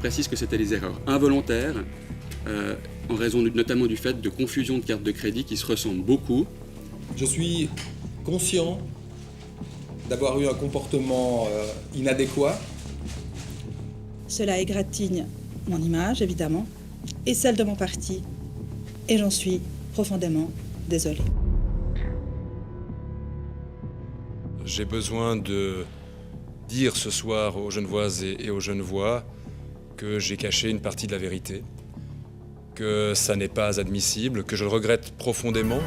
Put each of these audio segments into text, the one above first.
précise que c'était des erreurs involontaires, en raison notamment du fait de confusion de cartes de crédit qui se ressemblent beaucoup. Je suis conscient d'avoir eu un comportement inadéquat. Cela égratigne mon image, évidemment, et celle de mon parti. Et j'en suis profondément désolée. J'ai besoin de dire ce soir aux Genevoises et aux Genevois que j'ai caché une partie de la vérité, que ça n'est pas admissible, que je le regrette profondément.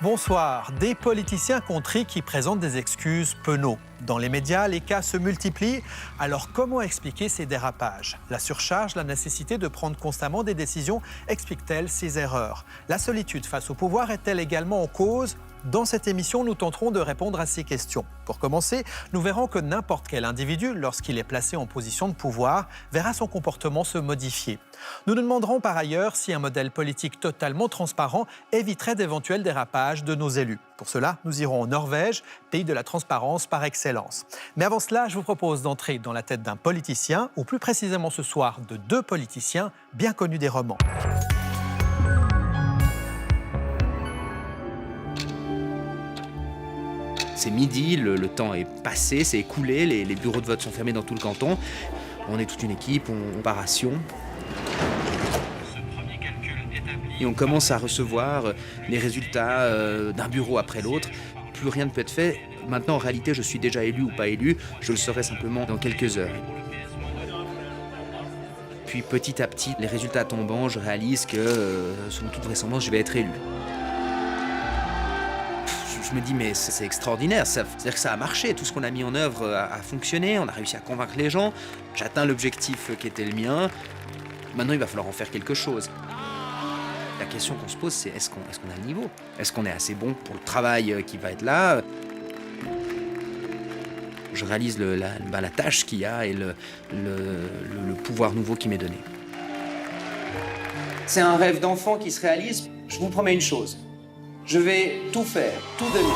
Bonsoir. Des politiciens contrits qui présentent des excuses penauds. Dans les médias, les cas se multiplient. Alors comment expliquer ces dérapages? La surcharge, la nécessité de prendre constamment des décisions explique-t-elle ces erreurs? La solitude face au pouvoir est-elle également en cause? Dans cette émission, nous tenterons de répondre à ces questions. Pour commencer, nous verrons que n'importe quel individu, lorsqu'il est placé en position de pouvoir, verra son comportement se modifier. Nous nous demanderons par ailleurs si un modèle politique totalement transparent éviterait d'éventuels dérapages de nos élus. Pour cela, nous irons en Norvège, pays de la transparence par excellence. Mais avant cela, je vous propose d'entrer dans la tête d'un politicien, ou plus précisément ce soir de deux politiciens bien connus des romans. C'est midi, le temps est passé, c'est écoulé, les bureaux de vote sont fermés dans tout le canton. On est toute une équipe, on part à Sion. Et on commence à recevoir les résultats d'un bureau après l'autre. Plus rien ne peut être fait. Maintenant, en réalité, je suis déjà élu ou pas élu. Je le serai simplement dans quelques heures. Puis petit à petit, les résultats tombant, je réalise que, selon toute vraisemblance, je vais être élu. Je me dis, mais c'est extraordinaire, c'est-à-dire que ça a marché, tout ce qu'on a mis en œuvre a fonctionné, on a réussi à convaincre les gens, j'atteins l'objectif qui était le mien, maintenant il va falloir en faire quelque chose. La question qu'on se pose, c'est est-ce qu'on a le niveau? Est-ce qu'on est assez bon pour le travail qui va être là? Je réalise la tâche qu'il y a et le pouvoir nouveau qui m'est donné. C'est un rêve d'enfant qui se réalise, je vous promets une chose. Je vais tout faire, tout donner.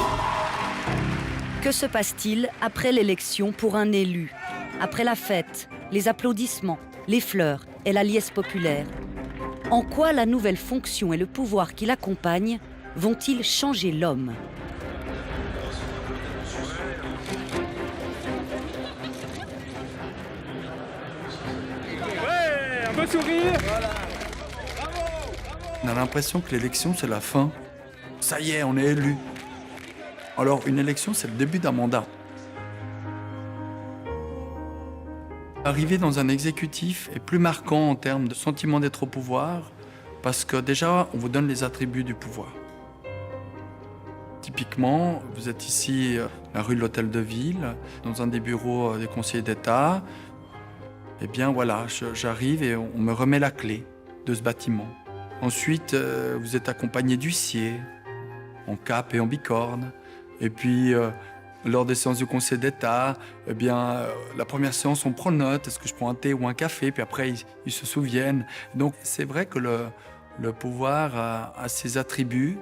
Que se passe-t-il après l'élection pour un élu? Après la fête, les applaudissements, les fleurs et la liesse populaire. En quoi la nouvelle fonction et le pouvoir qui l'accompagnent vont-ils changer l'homme? Ouais, un beau sourire. Voilà. On a l'impression que l'élection, c'est la fin. Ça y est, on est élu. Alors, une élection, c'est le début d'un mandat. Arriver dans un exécutif est plus marquant en termes de sentiment d'être au pouvoir, parce que déjà, on vous donne les attributs du pouvoir. Typiquement, vous êtes ici, à la rue de l'Hôtel de Ville, dans un des bureaux des conseillers d'État. Eh bien voilà, j'arrive et on me remet la clé de ce bâtiment. Ensuite, vous êtes accompagné d'huissiers, en cape et en bicorne. Et puis, lors des séances du Conseil d'État, eh bien, la première séance, on prend note. Est-ce que je prends un thé ou un café? Puis après, ils se souviennent. Donc, c'est vrai que le pouvoir a ses attributs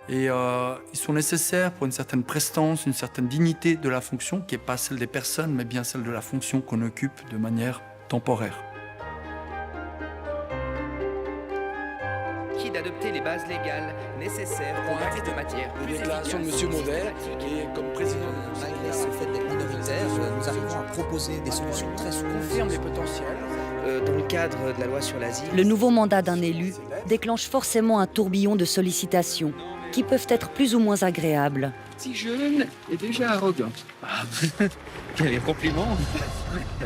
et ils sont nécessaires pour une certaine prestance, une certaine dignité de la fonction, qui n'est pas celle des personnes, mais bien celle de la fonction qu'on occupe de manière temporaire. D'adopter les bases légales nécessaires pour un de matière. La déclaration de M. Maudet, qui est comme président de malgré ce fait d'être minoritaire, nous arrivons à proposer des solutions très confirme les potentiels. Dans le cadre de la loi sur l'asile. Le nouveau mandat d'un élu déclenche forcément un tourbillon de sollicitations qui peuvent être plus ou moins agréables. Si jeune et déjà arrogant. Quel compliment.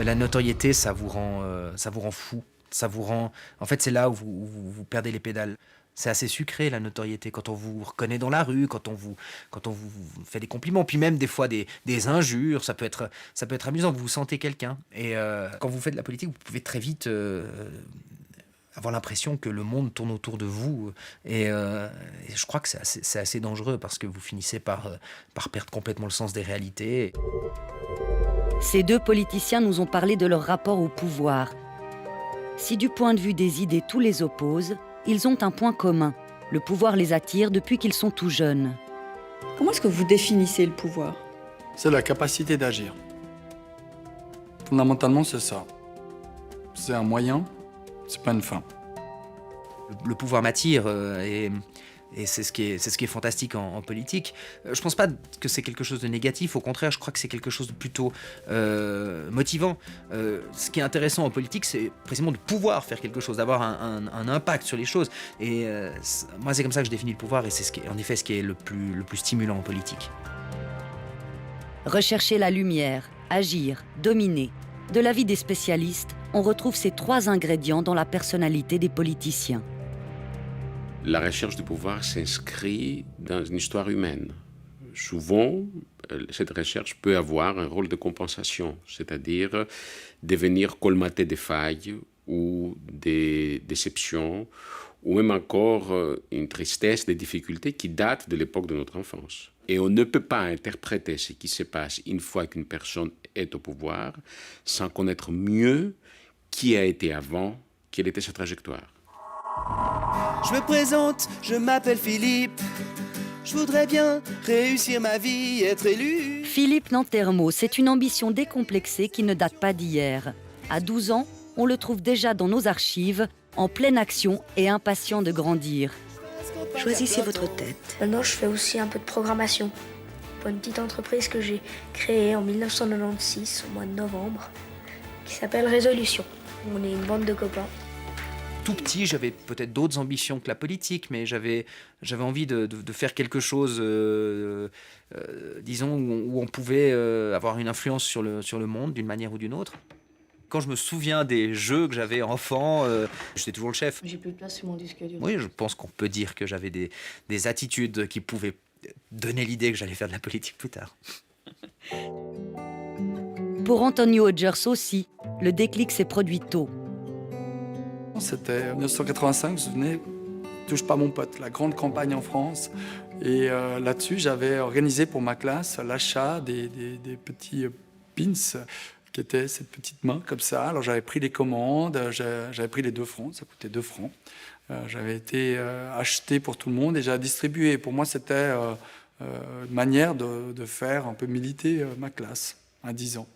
La notoriété, ça vous rend fou. Ça vous rend... En fait, c'est là où vous perdez les pédales. C'est assez sucré, la notoriété, quand on vous reconnaît dans la rue, quand on vous fait des compliments, puis même des fois des injures, ça peut être amusant, vous vous sentez quelqu'un. Et quand vous faites de la politique, vous pouvez très vite avoir l'impression que le monde tourne autour de vous. Et je crois que c'est assez dangereux, parce que vous finissez par perdre complètement le sens des réalités. Ces deux politiciens nous ont parlé de leur rapport au pouvoir. Si du point de vue des idées tout les oppose, ils ont un point commun. Le pouvoir les attire depuis qu'ils sont tout jeunes. Comment est-ce que vous définissez le pouvoir? C'est la capacité d'agir. Fondamentalement, c'est ça. C'est un moyen, c'est pas une fin. Le pouvoir m'attire et c'est ce qui est fantastique en politique. Je pense pas que c'est quelque chose de négatif, au contraire, je crois que c'est quelque chose de plutôt motivant. Ce qui est intéressant en politique, c'est précisément de pouvoir faire quelque chose, d'avoir un impact sur les choses. Et moi, c'est comme ça que je définis le pouvoir et c'est en effet ce qui est le plus stimulant en politique. Rechercher la lumière, agir, dominer. De l'avis des spécialistes, on retrouve ces 3 ingrédients dans la personnalité des politiciens. La recherche du pouvoir s'inscrit dans une histoire humaine. Souvent, cette recherche peut avoir un rôle de compensation, c'est-à-dire de venir colmater des failles ou des déceptions, ou même encore une tristesse, des difficultés qui datent de l'époque de notre enfance. Et on ne peut pas interpréter ce qui se passe une fois qu'une personne est au pouvoir sans connaître mieux qui a été avant, quelle était sa trajectoire. Je me présente, je m'appelle Philippe. Je voudrais bien réussir ma vie, être élu. Philippe Nantermo, c'est une ambition décomplexée qui ne date pas d'hier. À 12 ans, on le trouve déjà dans nos archives, en pleine action et impatient de grandir. Choisissez votre tête. Maintenant, je fais aussi un peu de programmation pour une petite entreprise que j'ai créée en 1996, au mois de novembre, qui s'appelle Résolution. On est une bande de copains. Tout petit, j'avais peut-être d'autres ambitions que la politique, mais j'avais envie de faire quelque chose, disons, où on pouvait avoir une influence sur le monde d'une manière ou d'une autre. Quand je me souviens des jeux que j'avais enfant, j'étais toujours le chef. J'ai plus de place sur mon disque dur. Oui, je pense qu'on peut dire que j'avais des attitudes qui pouvaient donner l'idée que j'allais faire de la politique plus tard. Pour Antonio Hodgers aussi, le déclic s'est produit tôt. C'était en 1985, vous vous souvenez, Touche pas mon pote, la grande campagne en France. Et là-dessus, j'avais organisé pour ma classe l'achat des petits pins qui étaient cette petite main comme ça. Alors j'avais pris les commandes, j'avais pris les 2 francs, ça coûtait 2 francs. J'avais été acheté pour tout le monde et j'ai distribué. Pour moi, c'était une manière de faire un peu militer ma classe à 10 ans.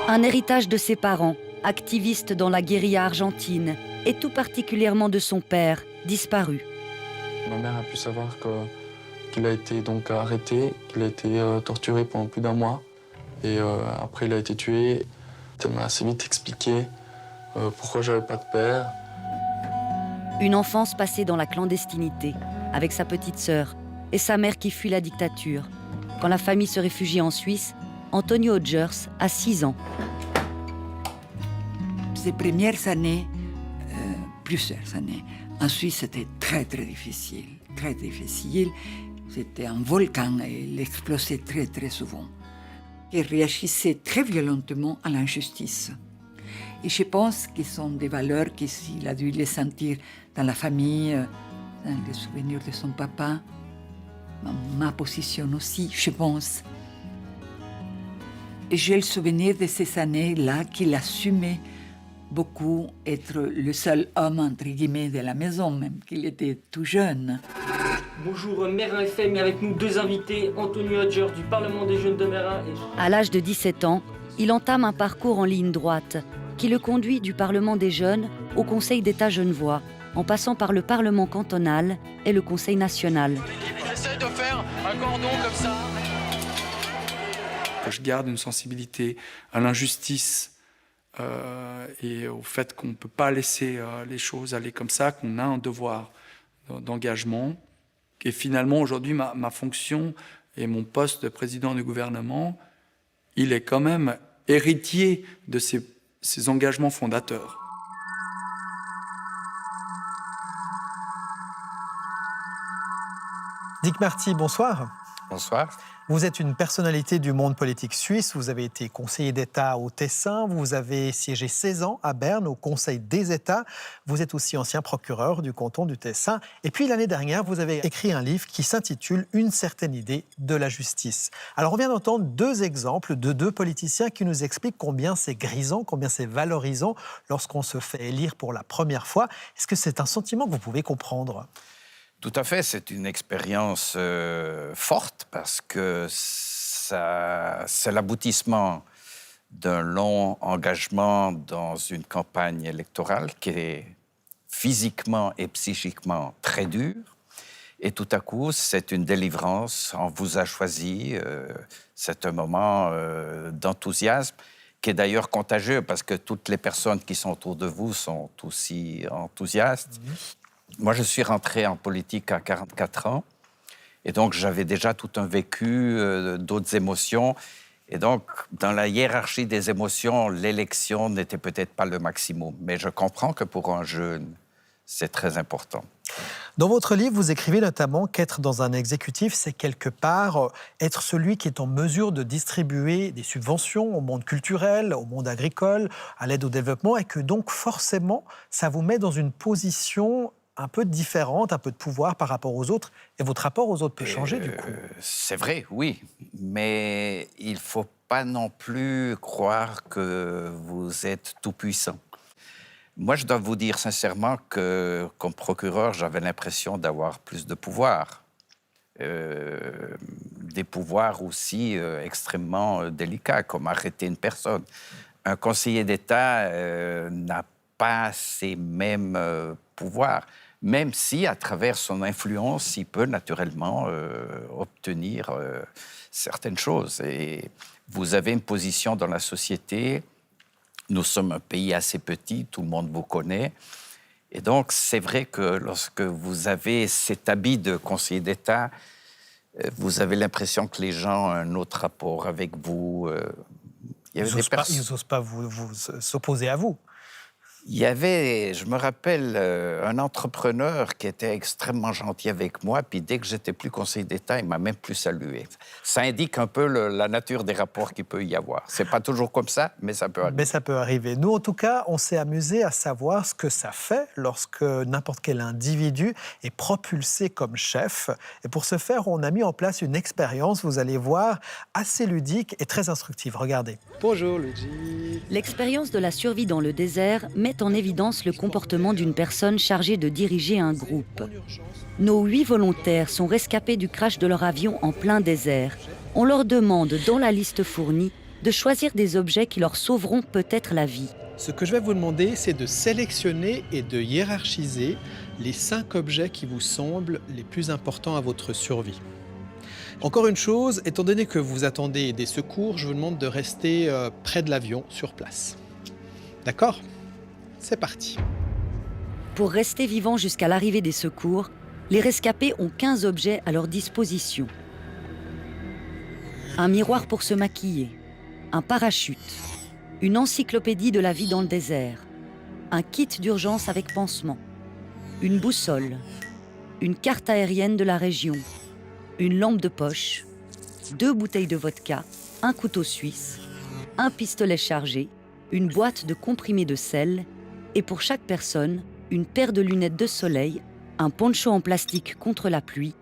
Un héritage de ses parents, activiste dans la guérilla argentine, et tout particulièrement de son père, disparu. Ma mère a pu savoir qu'il a été donc arrêté, qu'il a été torturé pendant plus d'1 mois. Et après, il a été tué. Elle m'a assez vite expliqué pourquoi j'avais pas de père. Une enfance passée dans la clandestinité, avec sa petite sœur et sa mère qui fuit la dictature. Quand la famille se réfugie en Suisse, Antonio Hodgers a 6 ans. Ces premières années, plusieurs années, en Suisse, c'était très, très difficile. Très difficile. C'était un volcan et il explosait très, très souvent. Il réagissait très violentement à l'injustice. Et je pense que ce sont des valeurs qu'il a dû les sentir dans la famille, dans les souvenirs de son papa, dans ma position aussi, je pense. Et j'ai le souvenir de ces années-là qu'il assumait beaucoup être le seul homme, entre guillemets, de la maison, même qu'il était tout jeune. Bonjour, Mérin FM, avec nous 2 invités, Antonio Hodgers du Parlement des jeunes de Mérin. À l'âge de 17 ans, il entame un parcours en ligne droite qui le conduit du Parlement des jeunes au Conseil d'État genevois, en passant par le Parlement cantonal et le Conseil national. J'essaie de faire un cordon comme ça. Je garde une sensibilité à l'injustice et au fait qu'on ne peut pas laisser les choses aller comme ça, qu'on a un devoir d'engagement. Et finalement, aujourd'hui, ma fonction et mon poste de président du gouvernement, il est quand même héritier de ces engagements fondateurs. Dick Marty, bonsoir. Bonsoir. Vous êtes une personnalité du monde politique suisse. Vous avez été conseiller d'État au Tessin. Vous avez siégé 16 ans à Berne au Conseil des États. Vous êtes aussi ancien procureur du canton du Tessin. Et puis l'année dernière, vous avez écrit un livre qui s'intitule « Une certaine idée de la justice ». Alors on vient d'entendre 2 exemples de 2 politiciens qui nous expliquent combien c'est grisant, combien c'est valorisant lorsqu'on se fait élire pour la première fois. Est-ce que c'est un sentiment que vous pouvez comprendre ? Tout à fait, c'est une expérience forte parce que c'est l'aboutissement d'un long engagement dans une campagne électorale qui est physiquement et psychiquement très dure. Et tout à coup, c'est une délivrance, on vous a choisi, c'est un moment d'enthousiasme qui est d'ailleurs contagieux parce que toutes les personnes qui sont autour de vous sont aussi enthousiastes. Moi, je suis rentré en politique à 44 ans et donc j'avais déjà tout un vécu, d'autres émotions. Et donc, dans la hiérarchie des émotions, l'élection n'était peut-être pas le maximum. Mais je comprends que pour un jeune, c'est très important. Dans votre livre, vous écrivez notamment qu'être dans un exécutif, c'est quelque part être celui qui est en mesure de distribuer des subventions au monde culturel, au monde agricole, à l'aide au développement, et que donc forcément, ça vous met dans une position un peu différente, un peu de pouvoir par rapport aux autres, et votre rapport aux autres peut changer du coup. C'est vrai, oui, mais il ne faut pas non plus croire que vous êtes tout-puissant. Moi, je dois vous dire sincèrement que, comme procureur, j'avais l'impression d'avoir plus de pouvoir. Des pouvoirs aussi extrêmement délicats, comme arrêter une personne. Un conseiller d'État n'a pas ces mêmes pouvoirs, même si, à travers son influence, il peut naturellement obtenir certaines choses. Et vous avez une position dans la société. Nous sommes un pays assez petit, tout le monde vous connaît. Et donc, c'est vrai que lorsque vous avez cet habit de conseiller d'État, vous avez l'impression que les gens ont un autre rapport avec vous. Ils n'osent pas s'opposer à vous. Il y avait, je me rappelle, un entrepreneur qui était extrêmement gentil avec moi, puis dès que j'étais plus conseiller d'État, il m'a même plus salué. Ça indique un peu la nature des rapports qu'il peut y avoir. C'est pas toujours comme ça, mais ça peut arriver. Mais ça peut arriver. Nous, en tout cas, on s'est amusé à savoir ce que ça fait lorsque n'importe quel individu est propulsé comme chef. Et pour ce faire, on a mis en place une expérience, vous allez voir, assez ludique et très instructive. Regardez. Bonjour, Luigi. L'expérience de la survie dans le désert met en évidence le comportement d'une personne chargée de diriger un groupe. Nos 8 volontaires sont rescapés du crash de leur avion en plein désert. On leur demande, dans la liste fournie, de choisir des objets qui leur sauveront peut-être la vie. Ce que je vais vous demander, c'est de sélectionner et de hiérarchiser les 5 objets qui vous semblent les plus importants à votre survie. Encore une chose, étant donné que vous attendez des secours, je vous demande de rester près de l'avion, sur place. D'accord ? C'est parti. Pour rester vivants jusqu'à l'arrivée des secours, les rescapés ont 15 objets à leur disposition. Un miroir pour se maquiller, un parachute, une encyclopédie de la vie dans le désert, un kit d'urgence avec pansement, une boussole, une carte aérienne de la région, une lampe de poche, 2 bouteilles de vodka, un couteau suisse, un pistolet chargé, une boîte de comprimés de sel et pour chaque personne, une paire de lunettes de soleil, un poncho en plastique contre la pluie,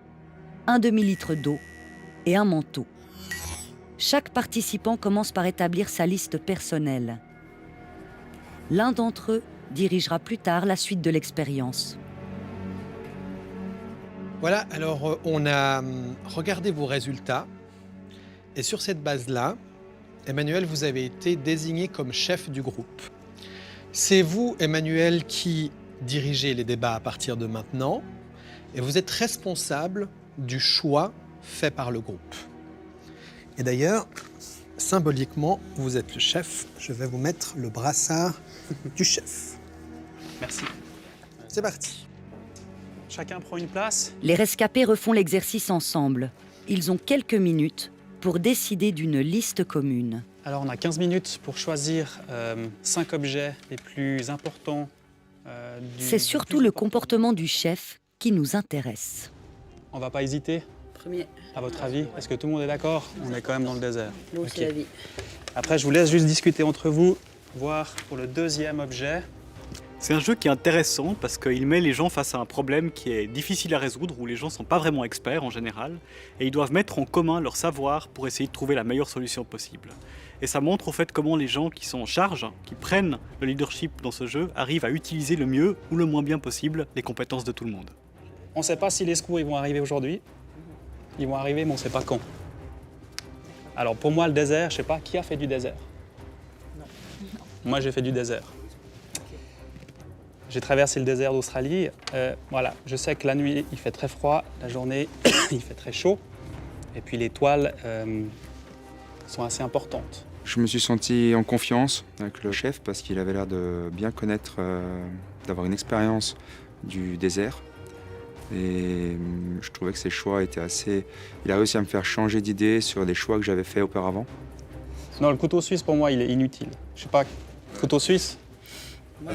un demi-litre d'eau et un manteau. Chaque participant commence par établir sa liste personnelle. L'un d'entre eux dirigera plus tard la suite de l'expérience. Voilà, alors on a regardé vos résultats et sur cette base-là, Emmanuel, vous avez été désigné comme chef du groupe. C'est vous, Emmanuel, qui dirigez les débats à partir de maintenant et vous êtes responsable du choix fait par le groupe. Et d'ailleurs, symboliquement, vous êtes le chef. Je vais vous mettre le brassard du chef. Merci. C'est parti. Chacun prend une place. Les rescapés refont l'exercice ensemble. Ils ont quelques minutes pour décider d'une liste commune. Alors on a 15 minutes pour choisir 5 objets les plus importants. C'est surtout le comportement du chef qui nous intéresse. On va pas hésiter. Premier. À votre avis, est-ce que tout le monde est d'accord? On est quand même dans le désert. L'eau, c'est la vie. Après, je vous laisse juste discuter entre vous, voir pour le deuxième objet. C'est un jeu qui est intéressant parce qu'il met les gens face à un problème qui est difficile à résoudre, où les gens ne sont pas vraiment experts en général, et ils doivent mettre en commun leur savoir pour essayer de trouver la meilleure solution possible. Et ça montre au fait comment les gens qui sont en charge, qui prennent le leadership dans ce jeu, arrivent à utiliser le mieux ou le moins bien possible les compétences de tout le monde. On ne sait pas si les secours ils vont arriver aujourd'hui. Ils vont arriver, mais on ne sait pas quand. Alors pour moi, le désert, je ne sais pas, qui a fait du désert? Non. Moi, j'ai fait du désert. J'ai traversé le désert d'Australie. Voilà, je sais que la nuit, il fait très froid. La journée, il fait très chaud. Et puis les toiles sont assez importantes. Je me suis senti en confiance avec le chef parce qu'il avait l'air de bien connaître, d'avoir une expérience du désert. Et je trouvais que ses choix étaient assez... Il a réussi à me faire changer d'idée sur les choix que j'avais faits auparavant. Non, le couteau suisse, pour moi, il est inutile. Je sais pas, couteau suisse?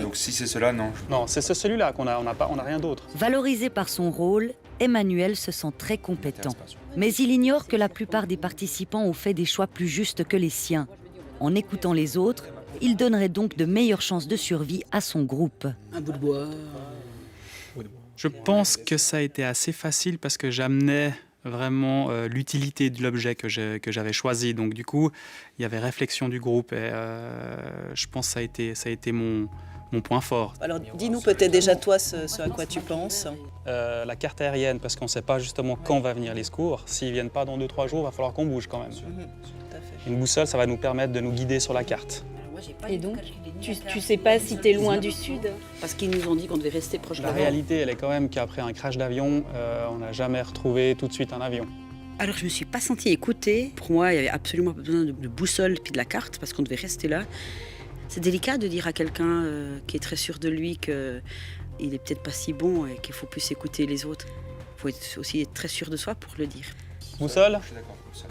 Donc si c'est cela, non. Non, c'est celui-là qu'on a, on n'a rien d'autre. Valorisé par son rôle, Emmanuel se sent très compétent. Mais il ignore que la plupart des participants ont fait des choix plus justes que les siens. En écoutant les autres, il donnerait donc de meilleures chances de survie à son groupe. Un bout de bois. Je pense que ça a été assez facile parce que j'amenais vraiment l'utilité de l'objet que j'avais choisi. Donc du coup, il y avait réflexion du groupe et je pense que ça a été mon point fort. Alors dis-nous peut-être déjà toi ce à quoi tu penses. La carte aérienne, parce qu'on ne sait pas justement quand va venir les secours. S'ils ne viennent pas dans 2-3 jours, il va falloir qu'on bouge quand même. Une boussole, ça va nous permettre de nous guider sur la carte. Et donc, tu sais pas si tu es loin du sud? Parce qu'ils nous ont dit qu'on devait rester proche de La réalité, elle est quand même qu'après un crash d'avion, on n'a jamais retrouvé tout de suite un avion. Alors, je me suis pas sentie écoutée. Pour moi, il y avait absolument pas besoin de boussole puis de la carte parce qu'on devait rester là. C'est délicat de dire à quelqu'un qui est très sûr de lui qu'il est peut-être pas si bon et qu'il faut plus écouter les autres. Il faut aussi être très sûr de soi pour le dire. Boussole? Je suis d'accord, boussole.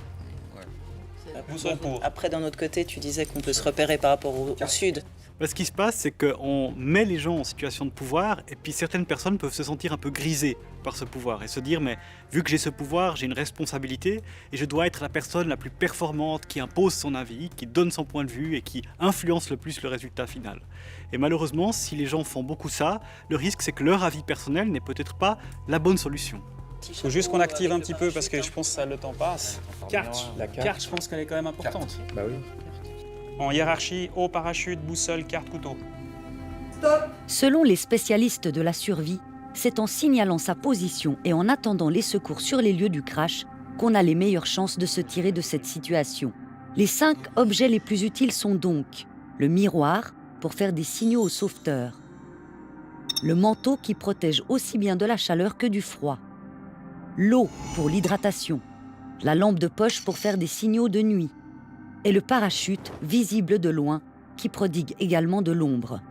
Après, d'un autre côté, tu disais qu'on peut se repérer par rapport au sud. Ce qui se passe, c'est qu'on met les gens en situation de pouvoir et puis certaines personnes peuvent se sentir un peu grisées par ce pouvoir et se dire mais vu que j'ai ce pouvoir, j'ai une responsabilité et je dois être la personne la plus performante qui impose son avis, qui donne son point de vue et qui influence le plus le résultat final. Et malheureusement, si les gens font beaucoup ça, le risque c'est que leur avis personnel n'est peut-être pas la bonne solution. Il faut juste qu'on active un petit peu parce que je pense que ça, le temps passe. Carte. La carte, je pense qu'elle est quand même importante. Bah oui. En hiérarchie, haut, parachute, boussole, carte, couteau. Selon les spécialistes de la survie, c'est en signalant sa position et en attendant les secours sur les lieux du crash qu'on a les meilleures chances de se tirer de cette situation. Les 5 objets les plus utiles sont donc le miroir pour faire des signaux aux sauveteurs, le manteau qui protège aussi bien de la chaleur que du froid, l'eau pour l'hydratation, la lampe de poche pour faire des signaux de nuit et le parachute visible de loin qui prodigue également de l'ombre.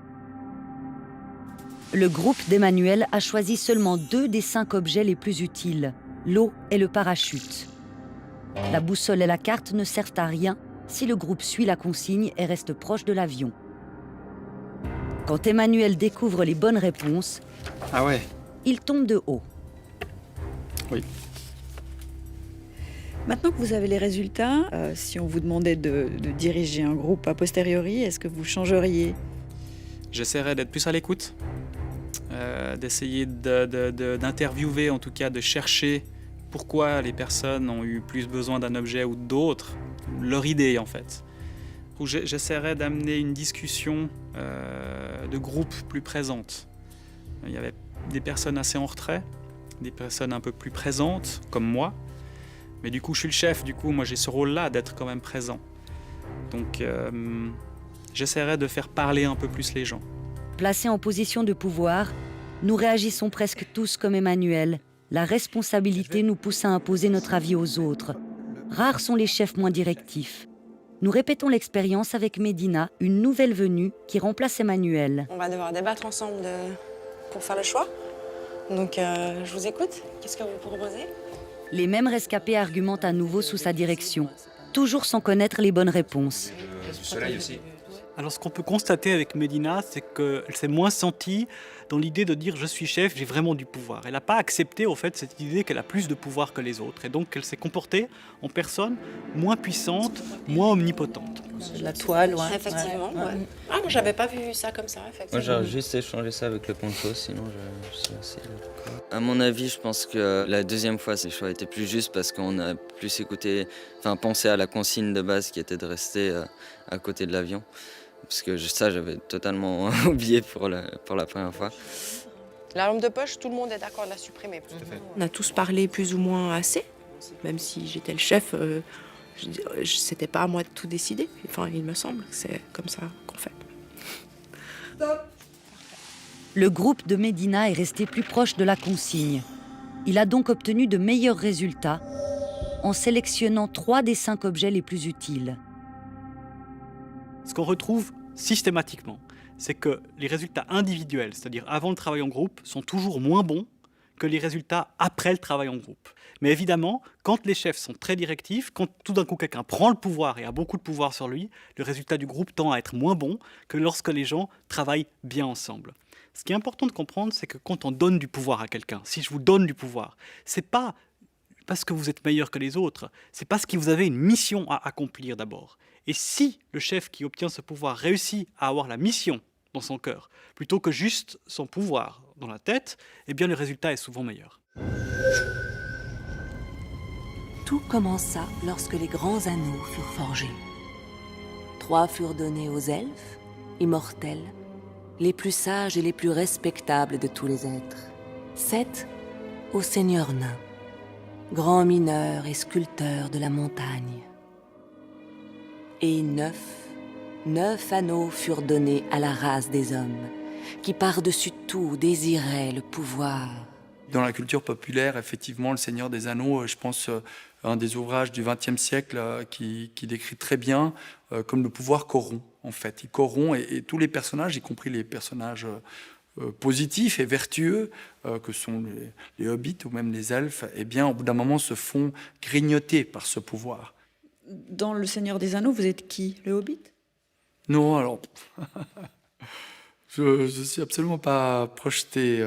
Le groupe d'Emmanuel a choisi seulement 2 des 5 objets les plus utiles, l'eau et le parachute. La boussole et la carte ne servent à rien si le groupe suit la consigne et reste proche de l'avion. Quand Emmanuel découvre les bonnes réponses, il tombe de haut. Oui. Maintenant que vous avez les résultats, si on vous demandait de diriger un groupe a posteriori, est-ce que vous changeriez? J'essaierai d'être plus à l'écoute, d'essayer d'interviewer, en tout cas de chercher pourquoi les personnes ont eu plus besoin d'un objet ou d'autres, leur idée en fait. J'essaierai d'amener une discussion de groupe plus présente. Il y avait des personnes assez en retrait, des personnes un peu plus présentes, comme moi. Mais du coup, je suis le chef, du coup, moi j'ai ce rôle-là d'être quand même présent. Donc, j'essaierai de faire parler un peu plus les gens. Placés en position de pouvoir, nous réagissons presque tous comme Emmanuel. La responsabilité nous pousse à imposer notre avis aux autres. Rares sont les chefs moins directifs. Nous répétons l'expérience avec Médina, une nouvelle venue qui remplace Emmanuel. On va devoir débattre ensemble pour faire le choix. Donc, je vous écoute. Qu'est-ce que vous proposez? Les mêmes rescapés argumentent à nouveau sous sa direction, toujours sans connaître les bonnes réponses. Du soleil aussi. Alors ce qu'on peut constater avec Médina, c'est qu'elle s'est moins sentie dans l'idée de dire « je suis chef, j'ai vraiment du pouvoir ». Elle n'a pas accepté au fait cette idée qu'elle a plus de pouvoir que les autres. Et donc elle s'est comportée en personne moins puissante, moins omnipotente. La toile, ouais. Effectivement, ouais. Ah, moi j'avais pas vu ça comme ça, effectivement. Moi j'aurais juste échangé ça avec le poncho, sinon je suis assez d'accord. À mon avis, je pense que la deuxième fois, ces choix étaient plus justes parce qu'on a plus écouté, pensé à la consigne de base qui était de rester à côté de l'avion. Parce que ça, j'avais totalement oublié pour la première fois. La lampe de poche, tout le monde est d'accord de la supprimer. On a tous parlé plus ou moins assez, même si j'étais le chef, c'était pas à moi de tout décider. Enfin, il me semble que c'est comme ça qu'on fait. Le groupe de Médina est resté plus proche de la consigne. Il a donc obtenu de meilleurs résultats en sélectionnant 3 des 5 objets les plus utiles. Ce qu'on retrouve systématiquement, c'est que les résultats individuels, c'est-à-dire avant le travail en groupe, sont toujours moins bons que les résultats après le travail en groupe. Mais évidemment, quand les chefs sont très directifs, quand tout d'un coup quelqu'un prend le pouvoir et a beaucoup de pouvoir sur lui, le résultat du groupe tend à être moins bon que lorsque les gens travaillent bien ensemble. Ce qui est important de comprendre, c'est que quand on donne du pouvoir à quelqu'un, si je vous donne du pouvoir, c'est pas parce que vous êtes meilleur que les autres, c'est parce que vous avez une mission à accomplir d'abord. Et si le chef qui obtient ce pouvoir réussit à avoir la mission dans son cœur, plutôt que juste son pouvoir dans la tête, eh bien le résultat est souvent meilleur. Tout commença lorsque les grands anneaux furent forgés. 3 furent donnés aux elfes, immortels, les plus sages et les plus respectables de tous les êtres. 7 aux seigneurs nains, grands mineurs et sculpteurs de la montagne. Et 9 anneaux furent donnés à la race des hommes, qui par-dessus tout désiraient le pouvoir. Dans la culture populaire, effectivement, Le Seigneur des Anneaux, je pense, un des ouvrages du XXe siècle qui décrit très bien comme le pouvoir corrompt, en fait. Il corrompt et tous les personnages, y compris les personnages positifs et vertueux que sont les hobbits ou même les elfes, eh bien, au bout d'un moment, se font grignoter par ce pouvoir. Dans Le Seigneur des Anneaux, vous êtes qui? Le Hobbit? Non, alors... je suis absolument pas projeté...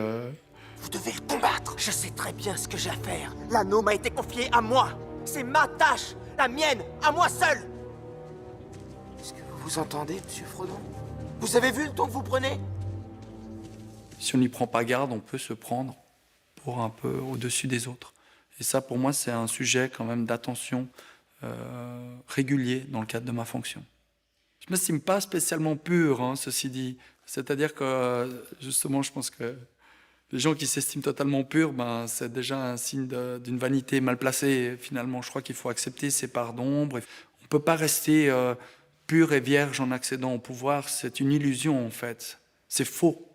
Vous devez combattre. Je sais très bien ce que j'ai à faire. L'anneau m'a été confié à moi. C'est ma tâche, la mienne, à moi seul. Est-ce que vous vous entendez, monsieur Frodon? Vous avez vu le ton que vous prenez? Si on n'y prend pas garde, on peut se prendre pour un peu au-dessus des autres. Et ça, pour moi, c'est un sujet quand même d'attention régulier dans le cadre de ma fonction. Je ne m'estime pas spécialement pur, hein, ceci dit. C'est-à-dire que, justement, je pense que les gens qui s'estiment totalement purs, ben, c'est déjà un signe d'une vanité mal placée. Finalement, je crois qu'il faut accepter ces parts d'ombre. On ne peut pas rester pur et vierge en accédant au pouvoir. C'est une illusion, en fait. C'est faux.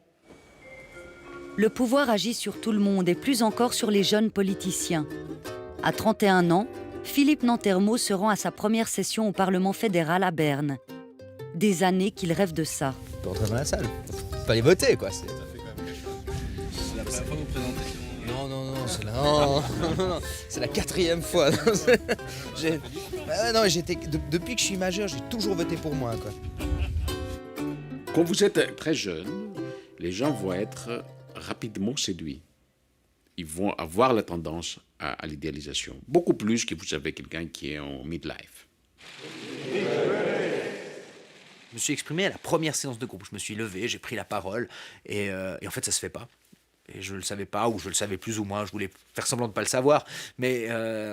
Le pouvoir agit sur tout le monde et plus encore sur les jeunes politiciens. À 31 ans, Philippe Nantermo se rend à sa première session au Parlement fédéral à Berne. Des années qu'il rêve de ça. On peut entrer dans la salle. Faut aller voter, quoi. C'est la première fois que vous présentez. Non, c'est la... non, c'est la 4e fois. Depuis que je suis majeur, j'ai toujours voté pour moi, quoi. Quand vous êtes très jeune, les gens vont être rapidement séduits. Ils vont avoir la tendance à l'idéalisation. Beaucoup plus que vous avez quelqu'un qui est en midlife. Je me suis exprimé à la première séance de groupe. Je me suis levé, j'ai pris la parole et en fait ça se fait pas. Et je le savais pas, ou je le savais plus ou moins, je voulais faire semblant de pas le savoir. Mais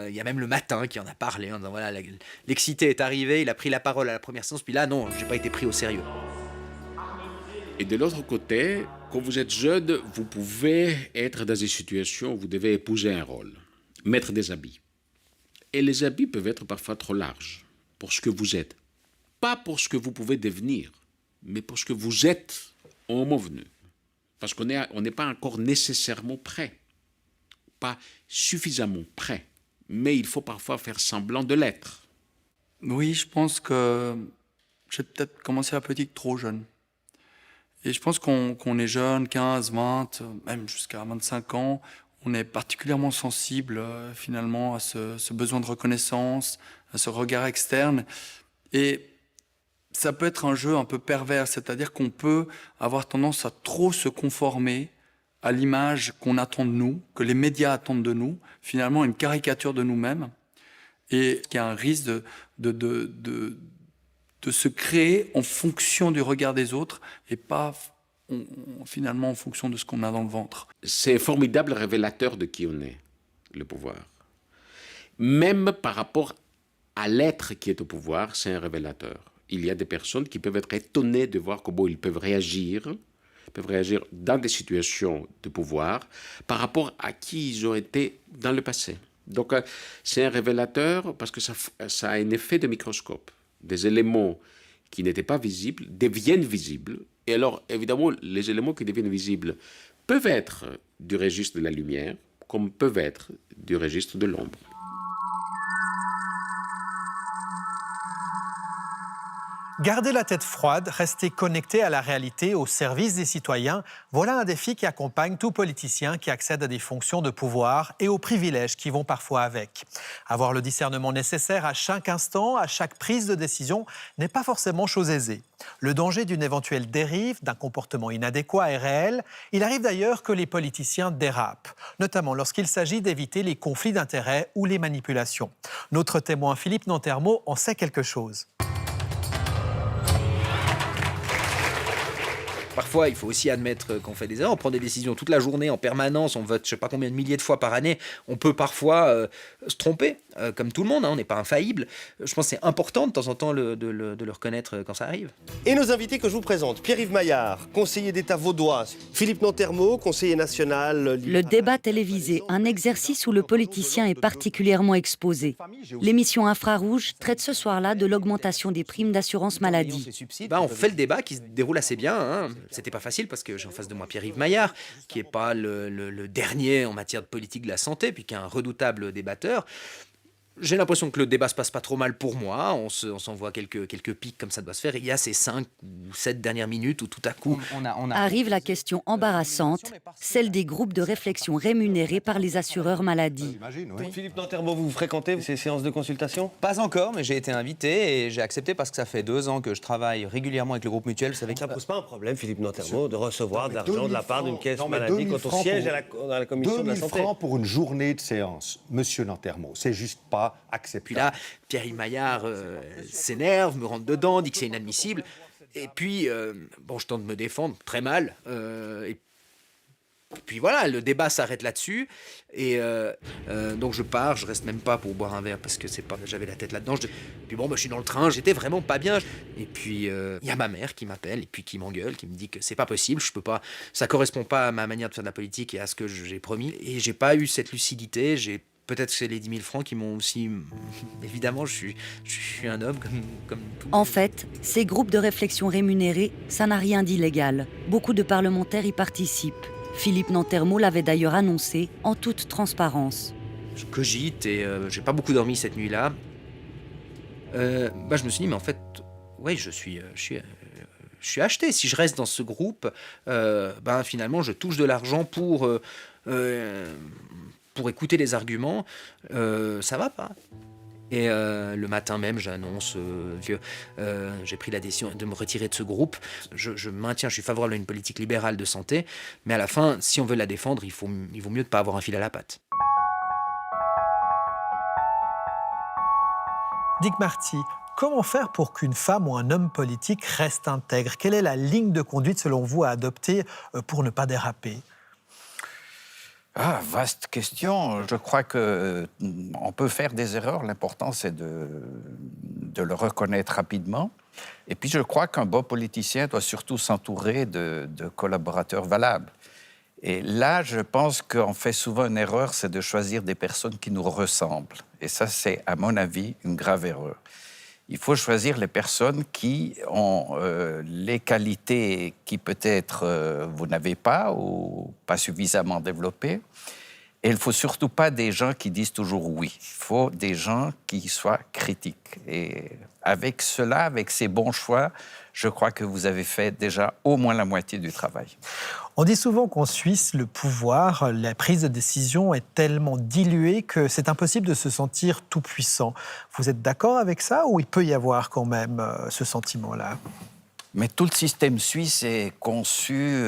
il y a même le matin qui en a parlé en disant voilà, l'excité est arrivé, il a pris la parole à la première séance, puis là non, j'ai pas été pris au sérieux. Et de l'autre côté, quand vous êtes jeune, vous pouvez être dans une situation où vous devez épouser un rôle, mettre des habits. Et les habits peuvent être parfois trop larges pour ce que vous êtes. Pas pour ce que vous pouvez devenir, mais pour ce que vous êtes au moment venu. Parce qu'on n'est pas encore nécessairement prêt, pas suffisamment prêt, mais il faut parfois faire semblant de l'être. Oui, je pense que j'ai peut-être commencé à petit trop jeune. Et je pense qu'on est jeune, 15, 20, même jusqu'à 25 ans, on est particulièrement sensible finalement à ce besoin de reconnaissance, à ce regard externe. Et ça peut être un jeu un peu pervers, c'est-à-dire qu'on peut avoir tendance à trop se conformer à l'image qu'on attend de nous, que les médias attendent de nous, finalement une caricature de nous-mêmes, et qu'il y a un risque de se créer en fonction du regard des autres et pas finalement en fonction de ce qu'on a dans le ventre. C'est un formidable révélateur de qui on est, le pouvoir. Même par rapport à l'être qui est au pouvoir, c'est un révélateur. Il y a des personnes qui peuvent être étonnées de voir comment ils peuvent réagir peuvent réagir dans des situations de pouvoir par rapport à qui ils ont été dans le passé. Donc, c'est un révélateur parce que ça a un effet de microscope. Des éléments qui n'étaient pas visibles deviennent visibles. Et alors, évidemment, les éléments qui deviennent visibles peuvent être du registre de la lumière, comme peuvent être du registre de l'ombre. Garder la tête froide, rester connecté à la réalité, au service des citoyens, voilà un défi qui accompagne tout politicien qui accède à des fonctions de pouvoir et aux privilèges qui vont parfois avec. Avoir le discernement nécessaire à chaque instant, à chaque prise de décision, n'est pas forcément chose aisée. Le danger d'une éventuelle dérive, d'un comportement inadéquat est réel. Il arrive d'ailleurs que les politiciens dérapent, notamment lorsqu'il s'agit d'éviter les conflits d'intérêts ou les manipulations. Notre témoin Philippe Nantermo en sait quelque chose. Parfois, il faut aussi admettre qu'on fait des erreurs. On prend des décisions toute la journée, en permanence. On vote je ne sais pas combien de milliers de fois par année. On peut parfois se tromper, comme tout le monde. On n'est pas infaillible. Je pense que c'est important de temps en temps de le reconnaître quand ça arrive. Et nos invités que je vous présente, Pierre-Yves Maillard, conseiller d'État vaudois, Philippe Nantermo, conseiller national. Le débat télévisé, un exercice où le politicien est particulièrement exposé. L'émission Infrarouge traite ce soir-là de l'augmentation des primes d'assurance maladie. On fait le débat qui se déroule assez bien, hein. C'était pas facile parce que j'ai en face de moi Pierre-Yves Maillard, qui n'est pas le dernier en matière de politique de la santé, puis qui est un redoutable débatteur. J'ai l'impression que le débat se passe pas trop mal pour moi. On s'envoie quelques pics comme ça doit se faire. Il y a ces 5 ou 7 dernières minutes où tout à coup... Arrive la question embarrassante, celle des groupes de réflexion rémunérés par les assureurs maladie. Oui. Philippe Nantermo, vous fréquentez ces séances de consultation? Pas encore, mais j'ai été invité et j'ai accepté parce que ça fait 2 ans que je travaille régulièrement avec le groupe Mutuel. Ça ne pose pas un problème, Philippe Nantermo, de recevoir de l'argent de la part d'une caisse maladie quand on siège à la commission de la santé? 2000 francs pour une journée de séance, monsieur Nantermo, c'est juste pas acceptable. Puis là, Pierre-Yves Maillard s'énerve, me rentre dedans, dit que c'est inadmissible. Et puis, je tente de me défendre très mal. Et puis voilà, le débat s'arrête là-dessus. Et donc je pars, je reste même pas pour boire un verre parce que j'avais la tête là-dedans. Puis je suis dans le train, j'étais vraiment pas bien. Et puis il y a ma mère qui m'appelle et puis qui m'engueule, qui me dit que c'est pas possible, je peux pas, ça correspond pas à ma manière de faire de la politique et à ce que j'ai promis. Et j'ai pas eu cette lucidité. Peut-être que c'est les 10 000 francs qui m'ont aussi... Évidemment, je suis un homme comme tout. En fait, ces groupes de réflexion rémunérés, ça n'a rien d'illégal. Beaucoup de parlementaires y participent. Philippe Nantermo l'avait d'ailleurs annoncé en toute transparence. Je cogite et j'ai pas beaucoup dormi cette nuit-là. Je me suis dit, mais en fait, ouais, je suis acheté. Si je reste dans ce groupe, finalement, je touche de l'argent pour écouter les arguments, ça va pas. Et le matin même, j'annonce que j'ai pris la décision de me retirer de ce groupe. Je maintiens, je suis favorable à une politique libérale de santé, mais à la fin, si on veut la défendre, il vaut mieux de ne pas avoir un fil à la patte. Dick Marty, comment faire pour qu'une femme ou un homme politique reste intègre? Quelle est la ligne de conduite, selon vous, à adopter pour ne pas déraper? Vaste question. Je crois qu'on peut faire des erreurs. L'important, c'est de le reconnaître rapidement. Et puis, je crois qu'un bon politicien doit surtout s'entourer de collaborateurs valables. Et là, je pense qu'on fait souvent une erreur, c'est de choisir des personnes qui nous ressemblent. Et ça, c'est, à mon avis, une grave erreur. Il faut choisir les personnes qui ont les qualités qui peut-être vous n'avez pas ou pas suffisamment développées. Et il ne faut surtout pas des gens qui disent toujours oui. Il faut des gens qui soient critiques. Et avec cela, avec ces bons choix, je crois que vous avez fait déjà au moins la moitié du travail. On dit souvent qu'en Suisse, le pouvoir, la prise de décision est tellement diluée que c'est impossible de se sentir tout puissant. Vous êtes d'accord avec ça ou il peut y avoir quand même ce sentiment-là ? Mais tout le système suisse est conçu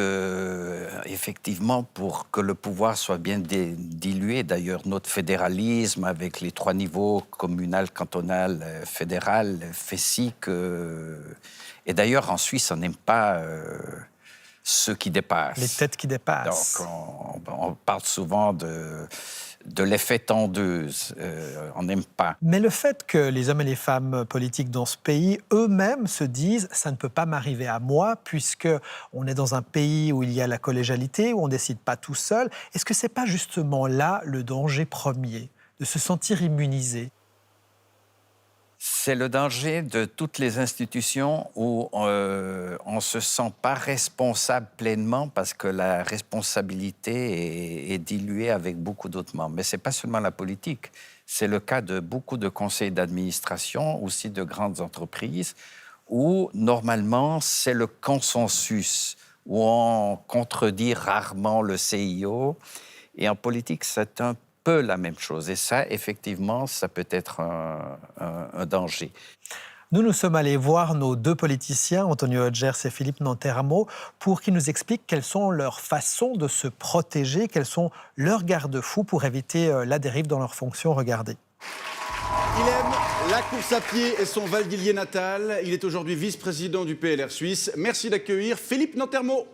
effectivement pour que le pouvoir soit bien dilué. D'ailleurs, notre fédéralisme avec les 3 niveaux, communal, cantonal, fédéral, fait si que... Et d'ailleurs, en Suisse, on n'aime pas ceux qui dépassent. Les têtes qui dépassent. Donc, on parle souvent de l'effet tendeuse. On n'aime pas. Mais le fait que les hommes et les femmes politiques dans ce pays eux-mêmes se disent « ça ne peut pas m'arriver à moi » puisque on est dans un pays où il y a la collégialité, où on ne décide pas tout seul, est-ce que ce n'est pas justement là le danger premier, de se sentir immunisé? C'est le danger de toutes les institutions où on ne se sent pas responsable pleinement parce que la responsabilité est diluée avec beaucoup d'autres membres. Mais ce n'est pas seulement la politique. C'est le cas de beaucoup de conseils d'administration, aussi de grandes entreprises, où normalement c'est le consensus, où on contredit rarement le CIO. Et en politique, c'est un peu la même chose. Et ça, effectivement, ça peut être un danger. Nous sommes allés voir nos deux politiciens, Antonio Hodgers et Philippe Nantermo, pour qu'ils nous expliquent quelles sont leurs façons de se protéger, quels sont leurs garde-fous pour éviter la dérive dans leurs fonctions. Regardez. Il aime la course à pied et son Valdilier natal. Il est aujourd'hui vice-président du PLR Suisse. Merci d'accueillir Philippe Nantermo.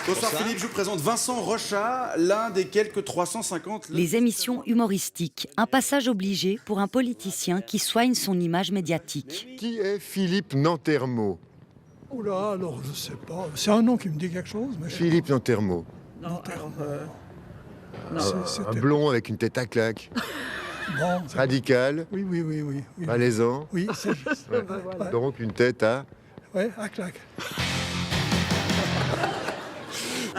Bonsoir Philippe, je vous présente Vincent Rochat, l'un des quelques 350... Les émissions humoristiques, un passage obligé pour un politicien qui soigne son image médiatique. Qui est Philippe Nantermo? Oula, alors je sais pas. C'est un nom qui me dit quelque chose. Mais Philippe Nantermo. Un blond avec une tête à claque. Bon, radical. Oui. Malaisant. Oui, c'est juste. Ouais. Voilà. Donc une tête à... Ouais, à claque.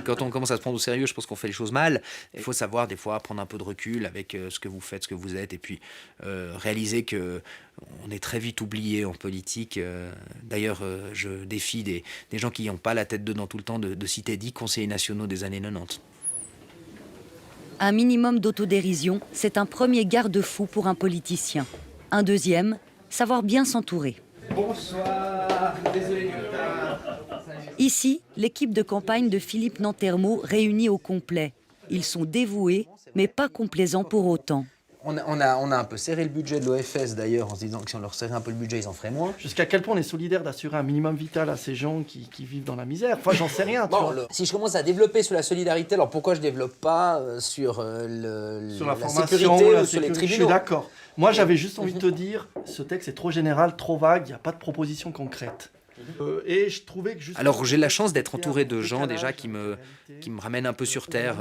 Quand on commence à se prendre au sérieux, je pense qu'on fait les choses mal. Il faut savoir des fois prendre un peu de recul avec ce que vous faites, ce que vous êtes, et puis réaliser qu'on est très vite oublié en politique. D'ailleurs, je défie des gens qui n'ont pas la tête dedans tout le temps de citer 10 conseillers nationaux des années 90. Un minimum d'autodérision, c'est un premier garde-fou pour un politicien. Un deuxième, savoir bien s'entourer. Bonsoir, désolé du retard. Ici, l'équipe de campagne de Philippe Nantermo réunie au complet. Ils sont dévoués, mais pas complaisants pour autant. On a un peu serré le budget de l'OFS d'ailleurs, en se disant que si on leur serrait un peu le budget, ils en feraient moins. Jusqu'à quel point on est solidaire d'assurer un minimum vital à ces gens qui vivent dans la misère? Enfin, j'en sais rien. Si je commence à développer sur la solidarité, alors pourquoi je ne développe pas sur la formation, sécurité la ou sur les tribunaux? Je suis d'accord. Moi, j'avais juste envie de te dire, ce texte est trop général, trop vague, il n'y a pas de proposition concrète. Et je trouvais que Alors j'ai la chance d'être entouré de gens déjà qui me ramènent un peu sur terre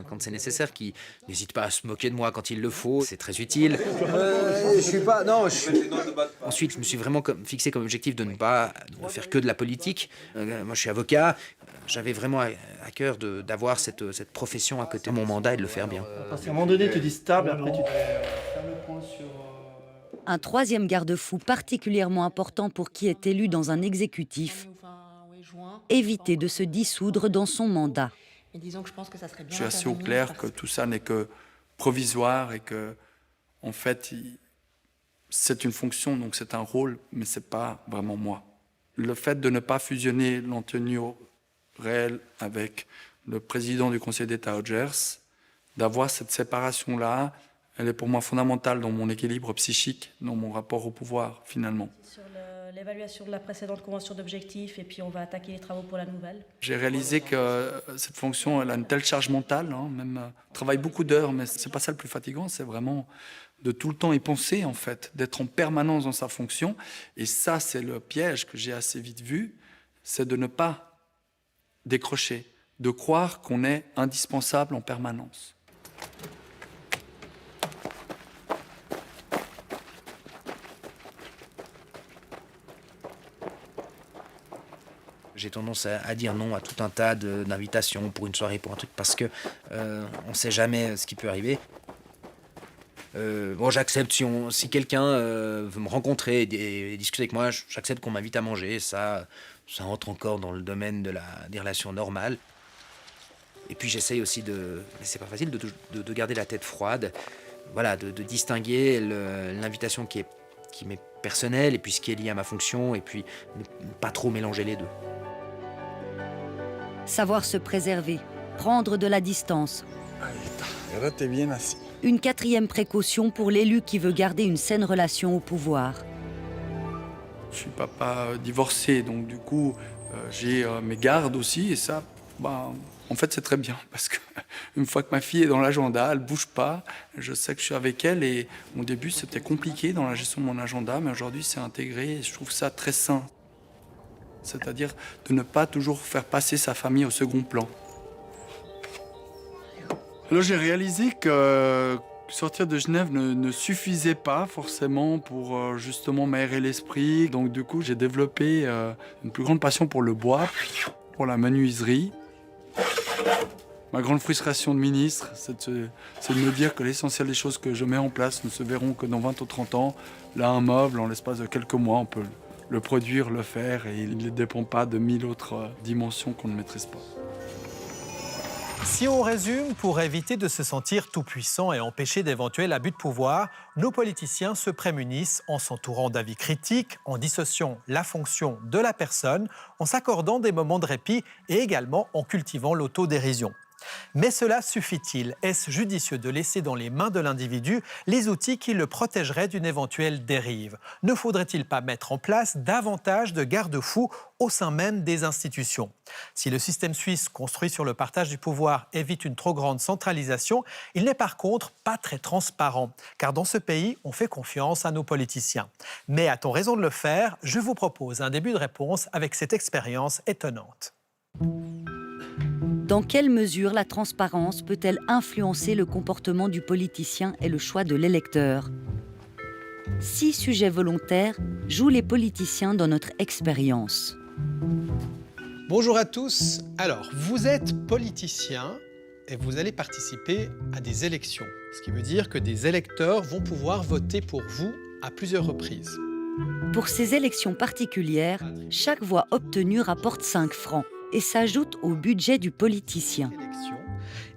quand c'est nécessaire, qui n'hésitent pas à se moquer de moi quand il le faut, c'est très utile. Je suis pas... Non, Ensuite, je me suis vraiment fixé comme objectif de ne faire que de la politique. Moi je suis avocat, j'avais vraiment à cœur d'avoir cette profession à côté de mon mandat et de le faire bien. Parce qu'à un moment donné, tu dis stable, après tu faire le point sur... Un troisième garde-fou particulièrement important pour qui est élu dans un exécutif, éviter de se dissoudre dans son mandat. Je suis assez au clair que tout ça n'est que provisoire et que, en fait, c'est une fonction, donc c'est un rôle, mais ce n'est pas vraiment moi. Le fait de ne pas fusionner l'Antonio réel avec le président du Conseil d'État Hodgers, d'avoir cette séparation-là, elle est pour moi fondamentale dans mon équilibre psychique, dans mon rapport au pouvoir, finalement. Sur l'évaluation de la précédente convention d'objectifs, et puis on va attaquer les travaux pour la nouvelle. J'ai réalisé que cette fonction, elle a une telle charge mentale, même travaille beaucoup d'heures, mais c'est pas ça le plus fatigant, c'est vraiment de tout le temps y penser, en fait, d'être en permanence dans sa fonction. Et ça, c'est le piège que j'ai assez vite vu, c'est de ne pas décrocher, de croire qu'on est indispensable en permanence. J'ai tendance à dire non à tout un tas d'invitations pour une soirée, pour un truc, parce que on ne sait jamais ce qui peut arriver. Bon, j'accepte si quelqu'un veut me rencontrer et discuter avec moi, j'accepte qu'on m'invite à manger. Ça entre encore dans le domaine des relations normales. Et puis j'essaye aussi mais c'est pas facile, de garder la tête froide. Voilà, de distinguer l'invitation qui m'est personnelle et puis ce qui est lié à ma fonction, et puis ne pas trop mélanger les deux. Savoir se préserver, prendre de la distance. T'es bien assis. Une quatrième précaution pour l'élu qui veut garder une saine relation au pouvoir. Je suis papa divorcé, donc du coup, J'ai mes gardes aussi, et ça, en fait, c'est très bien, parce qu'une fois que ma fille est dans l'agenda, elle ne bouge pas, je sais que je suis avec elle, et au début, c'était compliqué dans la gestion de mon agenda, mais aujourd'hui, c'est intégré, et je trouve ça très sain. C'est-à-dire de ne pas toujours faire passer sa famille au second plan. Alors j'ai réalisé que sortir de Genève ne suffisait pas forcément pour justement m'aérer l'esprit. Donc du coup, j'ai développé une plus grande passion pour le bois, pour la menuiserie. Ma grande frustration de ministre, c'est de me dire que l'essentiel des choses que je mets en place ne se verront que dans 20 ou 30 ans. Là, un meuble, en l'espace de quelques mois, on peut le produire, le faire, et il ne dépend pas de 1000 autres dimensions qu'on ne maîtrise pas. Si on résume, pour éviter de se sentir tout-puissant et empêcher d'éventuels abus de pouvoir, nos politiciens se prémunissent en s'entourant d'avis critiques, en dissociant la fonction de la personne, en s'accordant des moments de répit et également en cultivant l'autodérision. Mais cela suffit-il? Est-ce judicieux de laisser dans les mains de l'individu les outils qui le protégeraient d'une éventuelle dérive? Ne faudrait-il pas mettre en place davantage de garde-fous au sein même des institutions? Si le système suisse construit sur le partage du pouvoir évite une trop grande centralisation, il n'est par contre pas très transparent, car dans ce pays, on fait confiance à nos politiciens. Mais a-t-on raison de le faire? Je vous propose un début de réponse avec cette expérience étonnante. Dans quelle mesure la transparence peut-elle influencer le comportement du politicien et le choix de l'électeur? 6 sujets volontaires jouent les politiciens dans notre expérience. Bonjour à tous. Alors, vous êtes politicien et vous allez participer à des élections. Ce qui veut dire que des électeurs vont pouvoir voter pour vous à plusieurs reprises. Pour ces élections particulières, chaque voix obtenue rapporte 5 francs et s'ajoute au budget du politicien.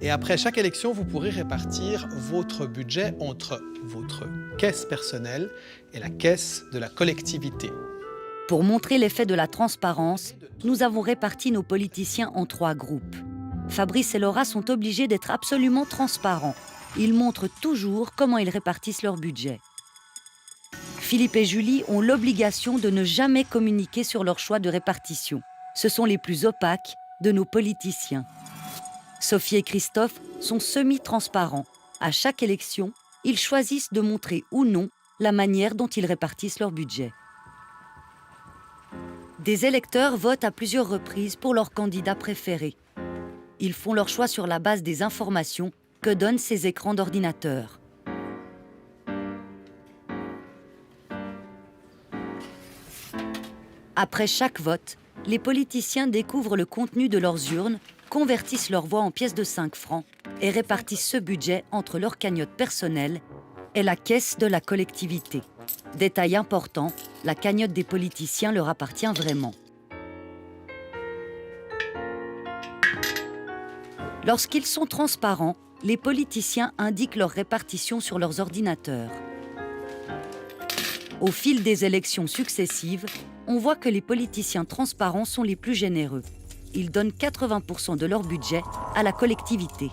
Et après chaque élection, vous pourrez répartir votre budget entre votre caisse personnelle et la caisse de la collectivité. Pour montrer l'effet de la transparence, nous avons réparti nos politiciens en 3 groupes. Fabrice et Laura sont obligés d'être absolument transparents. Ils montrent toujours comment ils répartissent leur budget. Philippe et Julie ont l'obligation de ne jamais communiquer sur leur choix de répartition. Ce sont les plus opaques de nos politiciens. Sophie et Christophe sont semi-transparents. À chaque élection, ils choisissent de montrer ou non la manière dont ils répartissent leur budget. Des électeurs votent à plusieurs reprises pour leur candidat préféré. Ils font leur choix sur la base des informations que donnent ces écrans d'ordinateur. Après chaque vote, les politiciens découvrent le contenu de leurs urnes, convertissent leur voix en pièces de 5 francs et répartissent ce budget entre leur cagnotte personnelle et la caisse de la collectivité. Détail important, la cagnotte des politiciens leur appartient vraiment. Lorsqu'ils sont transparents, les politiciens indiquent leur répartition sur leurs ordinateurs. Au fil des élections successives, on voit que les politiciens transparents sont les plus généreux. Ils donnent 80% de leur budget à la collectivité.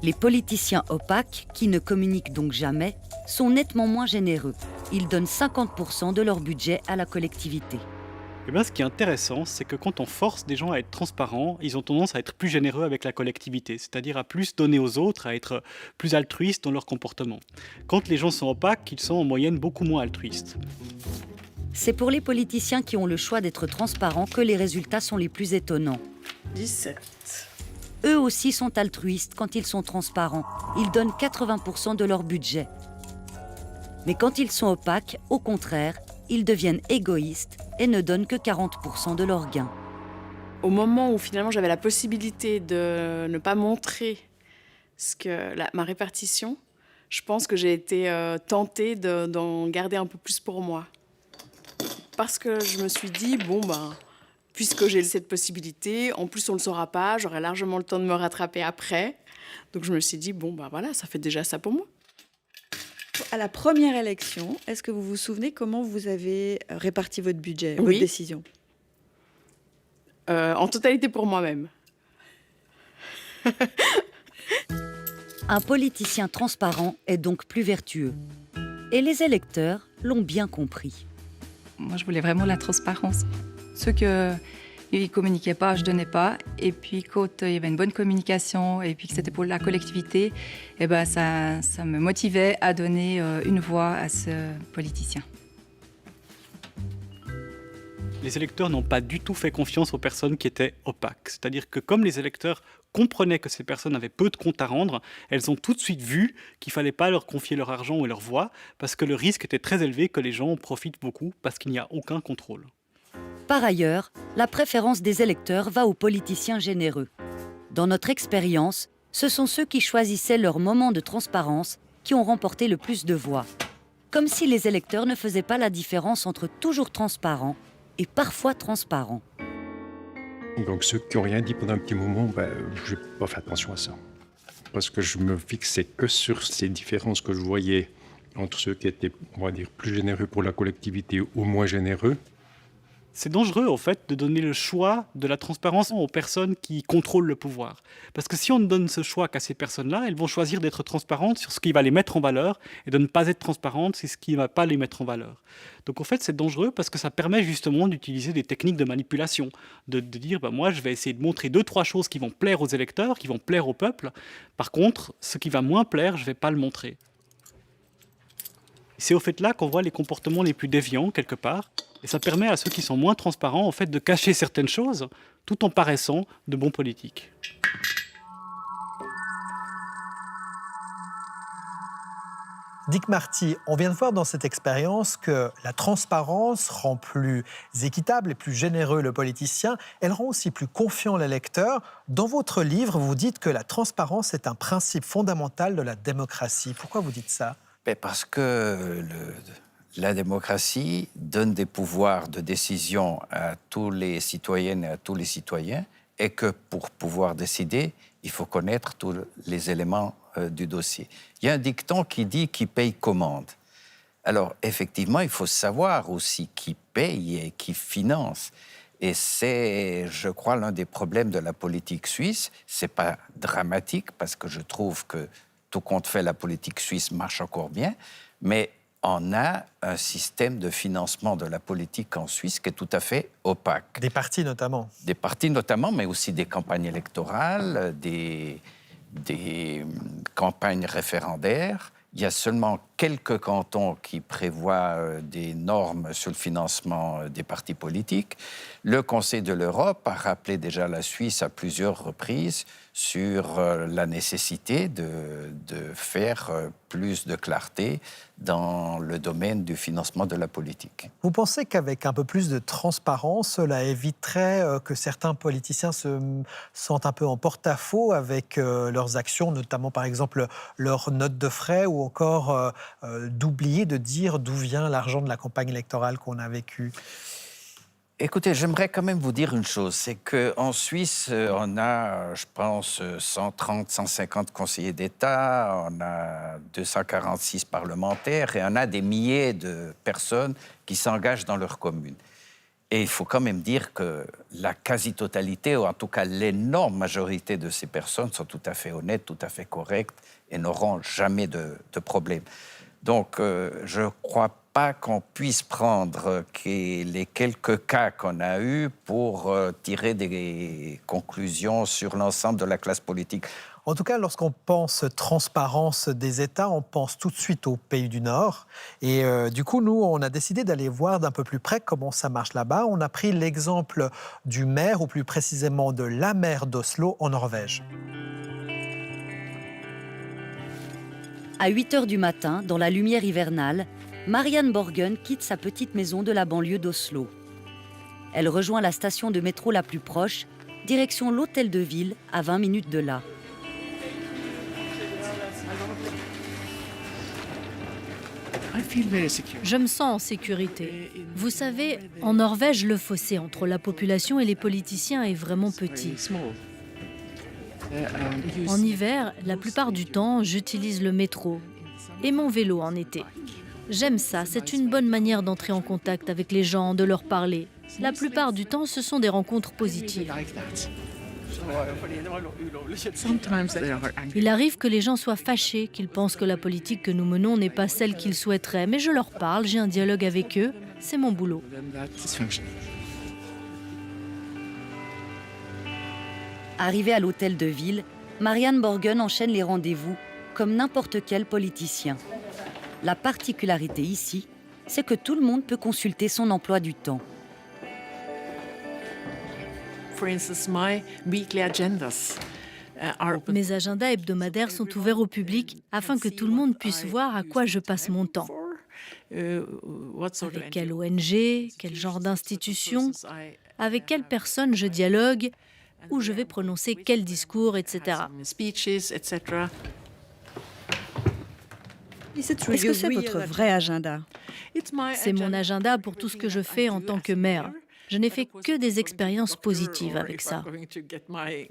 Les politiciens opaques, qui ne communiquent donc jamais, sont nettement moins généreux. Ils donnent 50% de leur budget à la collectivité. Et bien, ce qui est intéressant, c'est que quand on force des gens à être transparents, ils ont tendance à être plus généreux avec la collectivité, c'est-à-dire à plus donner aux autres, à être plus altruistes dans leur comportement. Quand les gens sont opaques, ils sont en moyenne beaucoup moins altruistes. C'est pour les politiciens qui ont le choix d'être transparents que les résultats sont les plus étonnants. 17. Eux aussi sont altruistes quand ils sont transparents. Ils donnent 80% de leur budget. Mais quand ils sont opaques, au contraire, ils deviennent égoïstes et ne donnent que 40% de leurs gains. Au moment où finalement j'avais la possibilité de ne pas montrer ma répartition, je pense que j'ai été tentée d'en garder un peu plus pour moi. Parce que je me suis dit, puisque j'ai cette possibilité, en plus on ne le saura pas, j'aurai largement le temps de me rattraper après. Donc je me suis dit, voilà, ça fait déjà ça pour moi. À la première élection, est-ce que vous vous souvenez comment vous avez réparti votre budget, Oui. votre décision? En totalité pour moi-même. Un politicien transparent est donc plus vertueux. Et les électeurs l'ont bien compris. Moi, je voulais vraiment la transparence. Ceux qui ne communiquaient pas, je ne donnais pas. Et puis quand il y avait une bonne communication et puis que c'était pour la collectivité, eh ben, ça me motivait à donner une voix à ce politicien. Les électeurs n'ont pas du tout fait confiance aux personnes qui étaient opaques. C'est-à-dire que comme les électeurs comprenaient que ces personnes avaient peu de comptes à rendre, elles ont tout de suite vu qu'il ne fallait pas leur confier leur argent ou leur voix, parce que le risque était très élevé que les gens en profitent beaucoup, parce qu'il n'y a aucun contrôle. Par ailleurs, la préférence des électeurs va aux politiciens généreux. Dans notre expérience, ce sont ceux qui choisissaient leur moment de transparence qui ont remporté le plus de voix. Comme si les électeurs ne faisaient pas la différence entre toujours transparent et parfois transparent. Donc ceux qui n'ont rien dit pendant un petit moment, je n'ai pas fait attention à ça. Parce que je me fixais que sur ces différences que je voyais entre ceux qui étaient, on va dire, plus généreux pour la collectivité ou moins généreux. C'est dangereux, en fait, de donner le choix de la transparence aux personnes qui contrôlent le pouvoir. Parce que si on ne donne ce choix qu'à ces personnes-là, elles vont choisir d'être transparentes sur ce qui va les mettre en valeur et de ne pas être transparentes sur ce qui ne va pas les mettre en valeur. Donc, en fait, c'est dangereux parce que ça permet justement d'utiliser des techniques de manipulation. De dire, moi, je vais essayer de montrer 2-3 choses qui vont plaire aux électeurs, qui vont plaire au peuple. Par contre, ce qui va moins plaire, je ne vais pas le montrer. C'est au fait là qu'on voit les comportements les plus déviants, quelque part. Et ça permet à ceux qui sont moins transparents, en fait, de cacher certaines choses, tout en paraissant de bons politiques. Dick Marty, on vient de voir dans cette expérience que la transparence rend plus équitable et plus généreux le politicien. Elle rend aussi plus confiant l'électeur. Dans votre livre, vous dites que la transparence est un principe fondamental de la démocratie. Pourquoi vous dites ça ? Parce que la démocratie donne des pouvoirs de décision à tous les citoyennes et à tous les citoyens, et que pour pouvoir décider, il faut connaître tous les éléments du dossier. Il y a un dicton qui dit « qui paye commande ». Alors, effectivement, il faut savoir aussi qui paye et qui finance. Et c'est, je crois, l'un des problèmes de la politique suisse. Ce n'est pas dramatique, parce que je trouve que tout compte fait, la politique suisse marche encore bien, mais on a un système de financement de la politique en Suisse qui est tout à fait opaque. Des partis notamment. Des partis notamment, mais aussi des campagnes électorales, des campagnes référendaires. Il y a seulement quelques cantons qui prévoient des normes sur le financement des partis politiques. Le Conseil de l'Europe a rappelé déjà la Suisse à plusieurs reprises sur la nécessité de faire plus de clarté dans le domaine du financement de la politique. Vous pensez qu'avec un peu plus de transparence, cela éviterait que certains politiciens se sentent un peu en porte-à-faux avec leurs actions, notamment par exemple leurs notes de frais, ou encore d'oublier de dire d'où vient l'argent de la campagne électorale qu'on a vécue? Écoutez, j'aimerais quand même vous dire une chose, c'est qu'en Suisse, on a, je pense, 130, 150 conseillers d'État, on a 246 parlementaires et on a des milliers de personnes qui s'engagent dans leur commune. Et il faut quand même dire que la quasi-totalité, ou en tout cas l'énorme majorité de ces personnes sont tout à fait honnêtes, tout à fait correctes et n'auront jamais de problème. Donc, je ne crois pas qu'on puisse prendre les quelques cas qu'on a eus pour tirer des conclusions sur l'ensemble de la classe politique. En tout cas, lorsqu'on pense transparence des États, on pense tout de suite aux pays du Nord. Et du coup, nous, on a décidé d'aller voir d'un peu plus près comment ça marche là-bas. On a pris l'exemple du maire, ou plus précisément de la maire d'Oslo, en Norvège. À 8h du matin, dans la lumière hivernale, Marianne Borgen quitte sa petite maison de la banlieue d'Oslo. Elle rejoint la station de métro la plus proche, direction l'hôtel de ville, à 20 minutes de là. Je me sens en sécurité. Vous savez, en Norvège, le fossé entre la population et les politiciens est vraiment petit. En hiver, la plupart du temps, j'utilise le métro et mon vélo en été. J'aime ça, c'est une bonne manière d'entrer en contact avec les gens, de leur parler. La plupart du temps, ce sont des rencontres positives. Il arrive que les gens soient fâchés, qu'ils pensent que la politique que nous menons n'est pas celle qu'ils souhaiteraient, mais je leur parle, j'ai un dialogue avec eux, c'est mon boulot. Arrivée à l'hôtel de ville, Marianne Borgen enchaîne les rendez-vous comme n'importe quel politicien. La particularité ici, c'est que tout le monde peut consulter son emploi du temps. Mes agendas hebdomadaires sont ouverts au public afin que tout le monde puisse voir à quoi je passe mon temps. Avec quelle ONG, quel genre d'institution, avec quelle personne je dialogue, où je vais prononcer quel discours, etc. Est-ce que c'est votre vrai agenda? C'est mon agenda pour tout ce que je fais en tant que mère. Je n'ai fait que des expériences positives avec ça.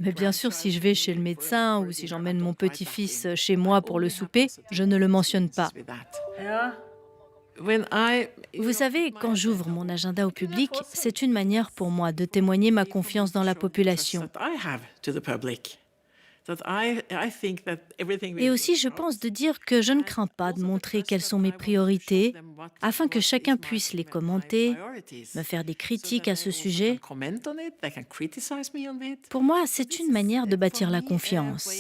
Mais bien sûr, si je vais chez le médecin ou si j'emmène mon petit-fils chez moi pour le souper, je ne le mentionne pas. Vous savez, quand j'ouvre mon agenda au public, c'est une manière pour moi de témoigner ma confiance dans la population. Et aussi, je pense de dire que je ne crains pas de montrer quelles sont mes priorités, afin que chacun puisse les commenter, me faire des critiques à ce sujet. Pour moi, c'est une manière de bâtir la confiance.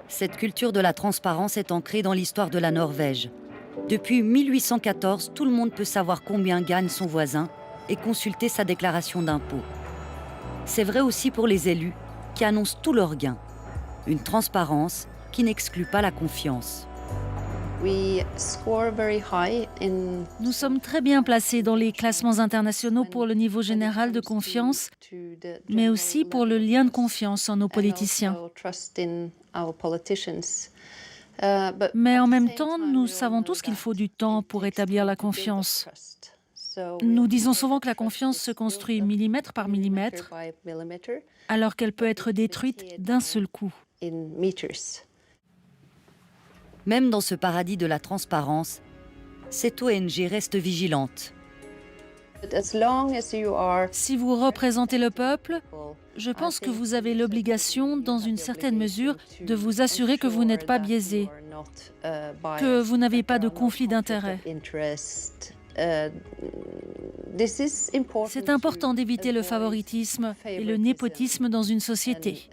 Cette culture de la transparence est ancrée dans l'histoire de la Norvège. Depuis 1814, tout le monde peut savoir combien gagne son voisin et consulter sa déclaration d'impôt. C'est vrai aussi pour les élus qui annoncent tous leurs gains. Une transparence qui n'exclut pas la confiance. Nous sommes très bien placés dans les classements internationaux pour le niveau général de confiance, mais aussi pour le lien de confiance en nos politiciens. Mais en même temps, nous savons tous qu'il faut du temps pour établir la confiance. Nous disons souvent que la confiance se construit millimètre par millimètre, alors qu'elle peut être détruite d'un seul coup. Même dans ce paradis de la transparence, cette ONG reste vigilante. Si vous représentez le peuple, je pense que vous avez l'obligation, dans une certaine mesure, de vous assurer que vous n'êtes pas biaisé, que vous n'avez pas de conflit d'intérêts. C'est important d'éviter le favoritisme et le népotisme dans une société.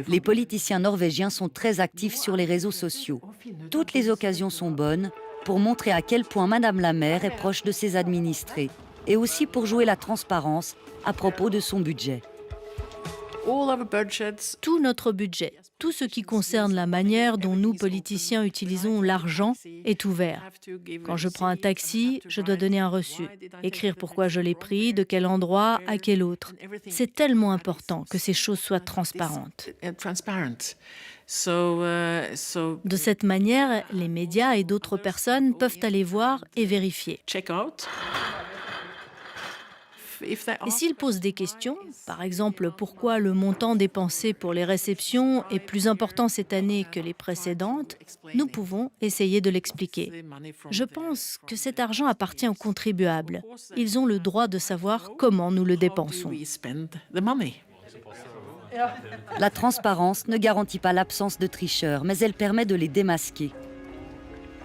Les politiciens norvégiens sont très actifs sur les réseaux sociaux. Toutes les occasions sont bonnes pour montrer à quel point Madame la maire est proche de ses administrés et aussi pour jouer la transparence à propos de son budget. Tout notre budget, tout ce qui concerne la manière dont nous, politiciens, utilisons l'argent est ouvert. Quand je prends un taxi, je dois donner un reçu, écrire pourquoi je l'ai pris, de quel endroit, à quel autre. C'est tellement important que ces choses soient transparentes. De cette manière, les médias et d'autres personnes peuvent aller voir et vérifier. Et s'ils posent des questions, par exemple pourquoi le montant dépensé pour les réceptions est plus important cette année que les précédentes, nous pouvons essayer de l'expliquer. Je pense que cet argent appartient aux contribuables. Ils ont le droit de savoir comment nous le dépensons. La transparence ne garantit pas l'absence de tricheurs, mais elle permet de les démasquer.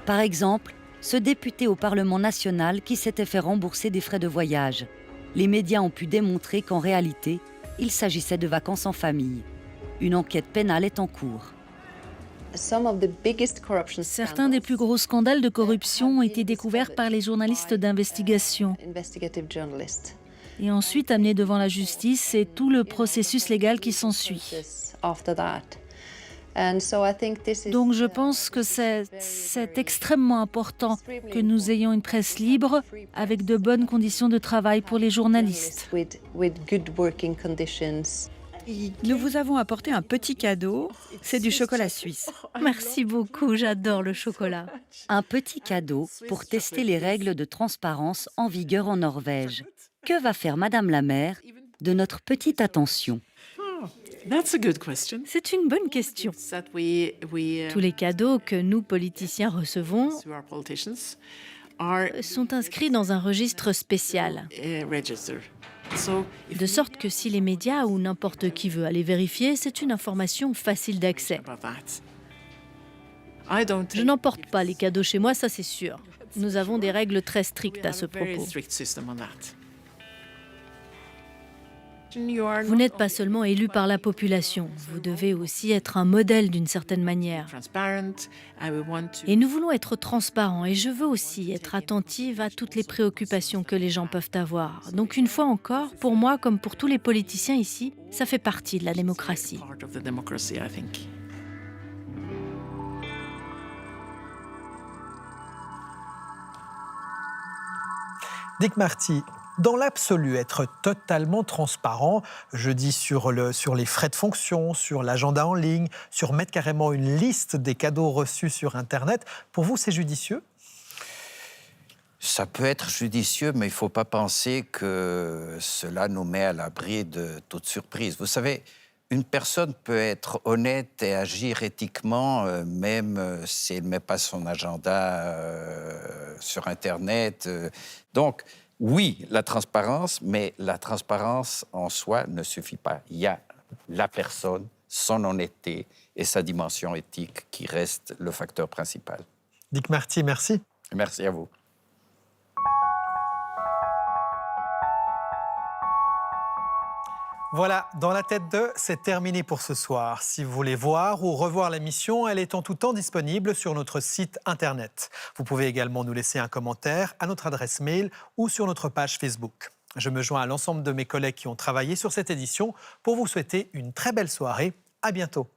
Par exemple, ce député au Parlement national qui s'était fait rembourser des frais de voyage. Les médias ont pu démontrer qu'en réalité, il s'agissait de vacances en famille. Une enquête pénale est en cours. Certains des plus gros scandales de corruption ont été découverts par les journalistes d'investigation et ensuite amenés devant la justice et tout le processus légal qui s'ensuit. Donc je pense que c'est extrêmement important que nous ayons une presse libre avec de bonnes conditions de travail pour les journalistes. Nous vous avons apporté un petit cadeau, c'est du chocolat suisse. Merci beaucoup, j'adore le chocolat. Un petit cadeau pour tester les règles de transparence en vigueur en Norvège. Que va faire Madame la maire de notre petite attention ? C'est une bonne question. Tous les cadeaux que nous, politiciens, recevons sont inscrits dans un registre spécial. De sorte que si les médias ou n'importe qui veut aller vérifier, c'est une information facile d'accès. Je n'emporte pas les cadeaux chez moi, ça c'est sûr. Nous avons des règles très strictes à ce propos. Vous n'êtes pas seulement élu par la population, vous devez aussi être un modèle d'une certaine manière. Et nous voulons être transparents et je veux aussi être attentive à toutes les préoccupations que les gens peuvent avoir. Donc une fois encore, pour moi comme pour tous les politiciens ici, ça fait partie de la démocratie. Dick Marty, dans l'absolu, être totalement transparent, je dis sur les frais de fonction, sur l'agenda en ligne, sur mettre carrément une liste des cadeaux reçus sur Internet, pour vous, c'est judicieux ? Ça peut être judicieux, mais il ne faut pas penser que cela nous met à l'abri de toute surprise. Vous savez, une personne peut être honnête et agir éthiquement, même si elle ne met pas son agenda sur Internet. Donc, oui, la transparence, mais la transparence en soi ne suffit pas. Il y a la personne, son honnêteté et sa dimension éthique qui reste le facteur principal. Dick Marty, merci. Merci à vous. Voilà, Dans la tête de, c'est terminé pour ce soir. Si vous voulez voir ou revoir l'émission, elle est en tout temps disponible sur notre site internet. Vous pouvez également nous laisser un commentaire à notre adresse mail ou sur notre page Facebook. Je me joins à l'ensemble de mes collègues qui ont travaillé sur cette édition pour vous souhaiter une très belle soirée. À bientôt.